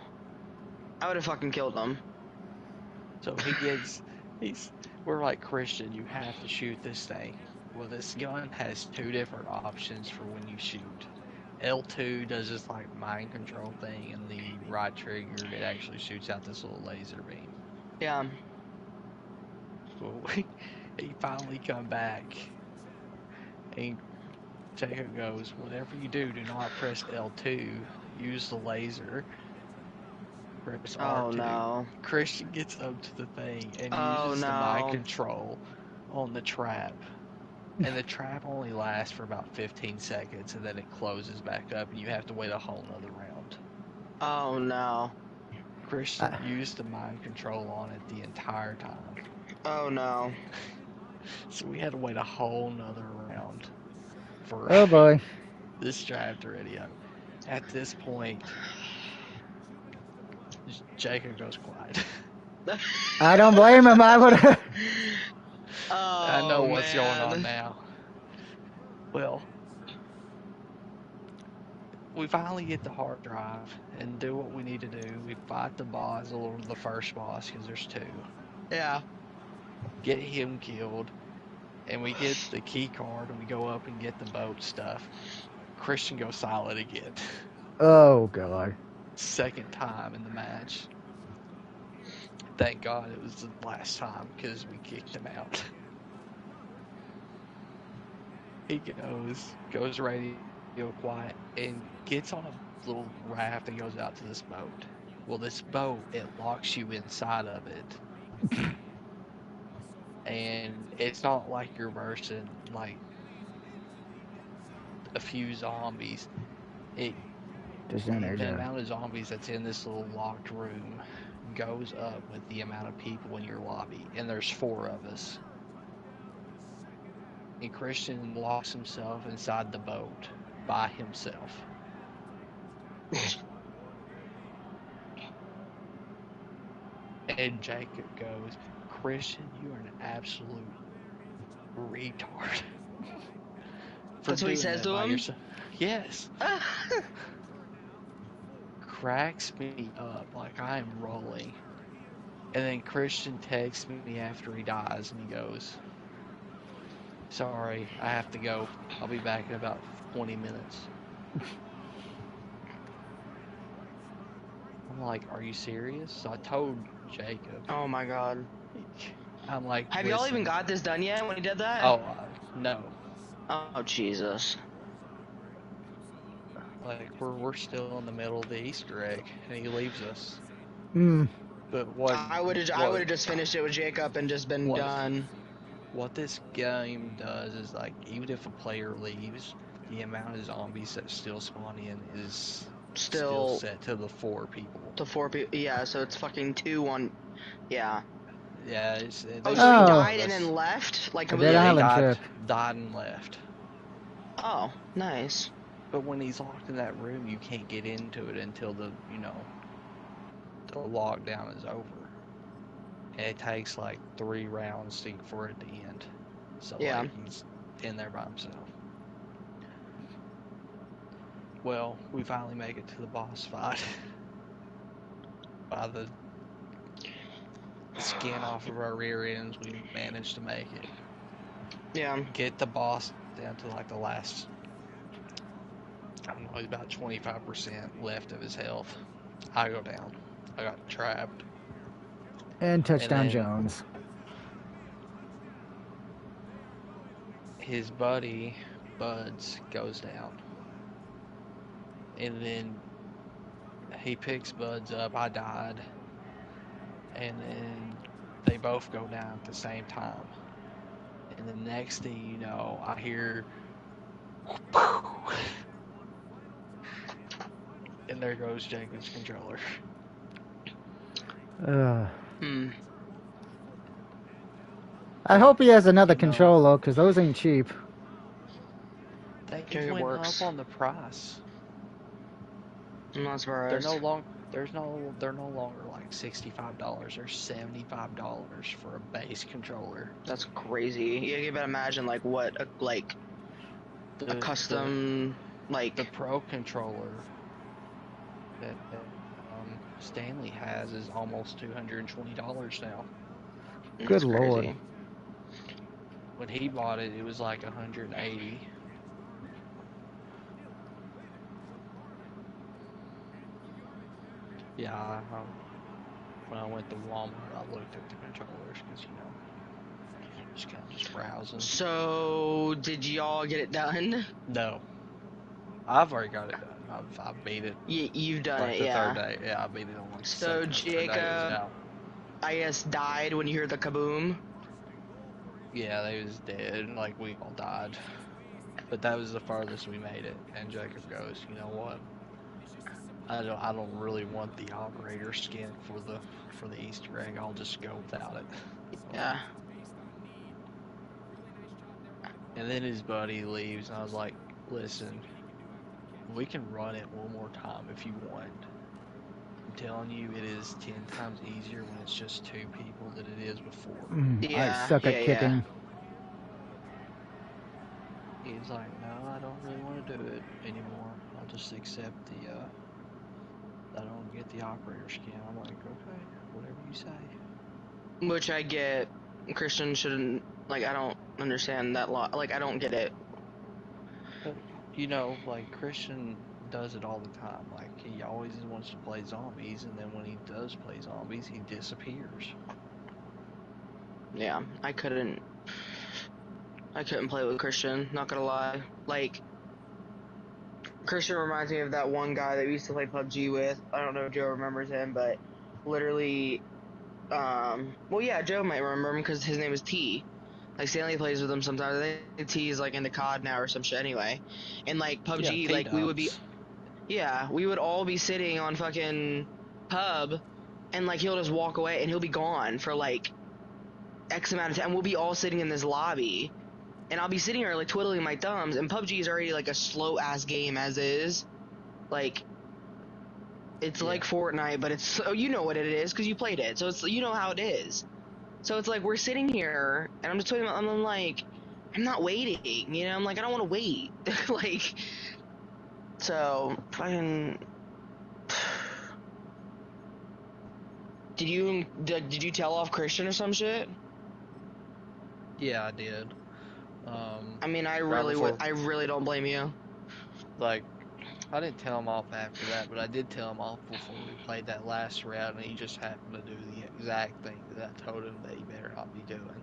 I would have fucking killed him. So we're like, Christian, you have to shoot this thing. Well, this gun has 2 different options for when you shoot. L2 does this like mind control thing, and the right trigger, it actually shoots out this little laser beam. Yeah. Well, he finally come back, and he Jacob goes, whatever you do, do not press L2. Use the laser. Press Oh R2. no. Christian gets up to the thing and Oh uses the mind no. control on the trap. And the trap only lasts for about 15 seconds and then it closes back up and you have to wait a whole nother round. Oh no. Christian used the mind control on it the entire time. Oh no. So we had to wait a whole nother round for Oh boy. this trap to ready up. At this point, Jacob goes quiet. I don't blame him. I would. I know Oh what's going on man. now. Well, we finally get the hard drive and do what we need to do. We fight the boss, or the first boss, because there's two. Yeah. Get him killed, and we get the key card, and we go up and get the boat stuff. Christian goes silent again. Oh god. Second time in the match. Thank God it was the last time, because we kicked him out. He goes radio quiet, and gets on a little raft and goes out to this boat. Well, this boat, it locks you inside of it. And it's not like you're versing like a few zombies. It the Disenergy. amount of zombies that's in this little locked room goes up with the amount of people in your lobby, and there's 4 of us. And Christian locks himself inside the boat by himself. And Jacob goes, Christian, you are an absolute retard. For That's what he doing says that to by him? yourself. Yes. Cracks me up like I am rolling. And then Christian texts me after he dies and he goes, sorry, I have to go. I'll be back in about 20 minutes. I'm like, are you serious? So I told Jacob. Oh my god. I'm like, Have y'all even listen. got this done yet when he did that? Oh, no. Oh Jesus. Like, we're still in the middle of the Easter egg and he leaves us. Hmm. But I would have just finished it with Jacob and just been done. what this game does is, like, even if a player leaves, the amount of zombies that still spawn in is still Still set to the 4 people. to 4 people. Yeah, so it's fucking 2-1. Yeah. Yeah, Oh, they so he Oh. died and then left? Like A dead completely? yeah, he island trip. died and left. Oh, nice. But when he's locked in that room, you can't get into it until the lockdown is over. And it takes like 3 rounds for it to end. So Yeah. like he's in there by himself. Well, we finally make it to the boss fight. By the skin off of our rear ends, we managed to make it. Yeah. Get the boss down to like the last, I don't know, he's about 25% left of his health. I go down. I got trapped. And And Touchdown then Jones. his buddy, Buds, goes down. And then he picks Buds up. I died. And then they both go down at the same time. And the next thing you know, I hear, and there goes Jacob's controller. Hmm. I hope he has another You know, controller, because those ain't cheap. they It went works. up on the price. I'm not They're surprised. they're no longer like $65. They're $75 for a base controller. That's crazy. You can imagine like what a custom the Pro controller that Stanley has is almost $220 now. Good That's lord. crazy. When he bought it, it was like 180. Yeah, when I went to Walmart, I looked at the controllers because Just kind of just browsing. So, did y'all get it done? No, I've already got it done. I've beat it You've done like it, the third yeah. day. Yeah, I beat it on like the So, second or third day it was Jacob, out. I guess, died when you heard the kaboom. Yeah, they was dead. Like we all died. But that was the farthest we made it. And Jacob goes, you know what? I don't really want the operator skin for the Easter egg. I'll just go without it. Yeah. And then his buddy leaves, and I was like, listen, we can run it one more time if you want. I'm telling you, it is 10 times easier when it's just two people than it is before. I Yeah, suck yeah, at yeah. kicking. He's like, no, I don't really want to do it anymore. I'll just accept I don't get the operator skin. I'm like, okay, whatever you say. Which I get. Christian shouldn't, like, I don't understand that lot. Like, I don't get it. But like Christian does it all the time. Like he always wants to play zombies, and then when he does play zombies, he disappears. Yeah, I couldn't play with Christian, not gonna lie. Like, Christian reminds me of that one guy that we used to play PUBG with. I don't know if Joe remembers him, but literally, well, yeah, Joe might remember him because his name is T. Like, Stanley plays with him sometimes. I think T is, like, in the COD now or some shit anyway. And, like, Yeah, PUBG, T like, Dubs. we would all be sitting on fucking pub, and, like, he'll just walk away, and he'll be gone for, like, X amount of time. We'll be all sitting in this lobby, and I'll be sitting here, like, twiddling my thumbs, and PUBG is already, like, a slow-ass game as is. Like, it's Yeah. like Fortnite, but it's, so you know what it is, because you played it, so it's, you know how it is. So it's like, we're sitting here, and I'm just talking about, I'm like, I'm not waiting, you know, I'm like, I don't want to wait. Like, so, fucking, did you tell off Christian or some shit? Yeah, I did. I mean, Right before, I really don't blame you. like, I didn't tell him off after that, but I did tell him off before we played that last round, and he just happened to do the exact thing that I told him that he better not be doing.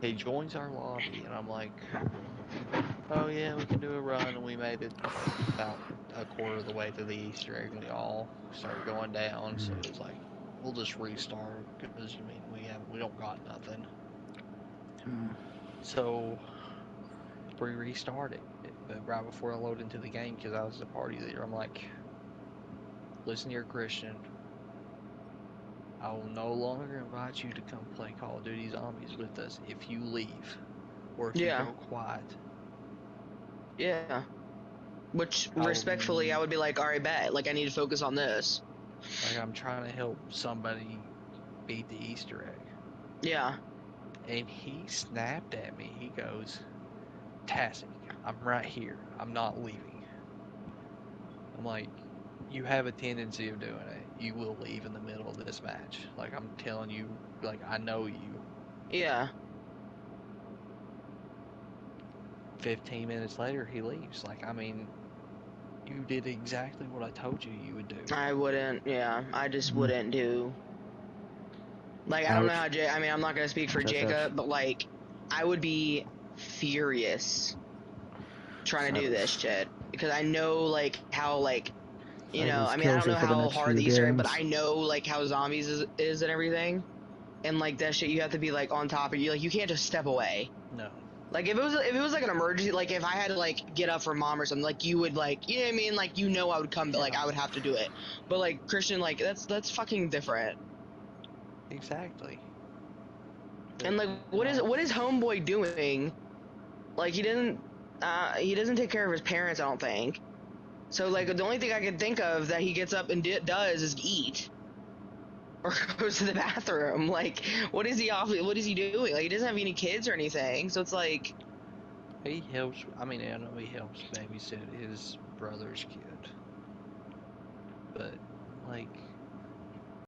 He joins our lobby, and I'm like, oh yeah, we can do a run, and we made it about a quarter of the way to the Easter egg, and we all started going down. So it was like, we'll just restart because I mean we don't got nothing. So we restarted, but right before I load into the game because I was the party leader, I'm like, listen here, Christian. I will no longer invite you to come play Call of Duty Zombies with us if you leave or if you Yeah, go quiet. yeah. Which, I will, respectfully, I would be like, alright, bet. Like, I need to focus on this. like I'm trying to help somebody beat the Easter egg. Yeah. And he snapped at me. He goes, Tassie, I'm right here. I'm not leaving. I'm like, you have a tendency of doing it. You will leave in the middle of this match. Like, I'm telling you, like, I know you. Yeah. 15 minutes later, he leaves. Like, I mean, you did exactly what I told you you would do. I wouldn't, yeah. I just wouldn't do. Like, I don't know Ouch. how I mean, I'm not gonna speak for Ouch, ouch, ouch. Jacob, but, like, I would be furious trying to do this Savage. shit. Because I know, like, how, like, you know, Savage I mean, I kills don't you know for the how next hard few the Easter egg, but games. I know, like, how zombies is and everything. And, like, that shit, you have to be, like, on top of you. Like, you can't just step away. No. Like, if it was like an emergency, like if I had to like get up for mom or something, like you would like, you know what I mean? Like, you know, I would come, but like Yeah, I would have to do it. But like Christian, like that's fucking different. exactly. But, And like, what is Homeboy doing? Like he doesn't take care of his parents, I don't think. So like the only thing I can think of that he gets up and does is eat or goes to the bathroom. Like, what is he doing? Like, he doesn't have any kids or anything. So it's like, he helps, I mean, I know he helps babysit his brother's kid. But, like,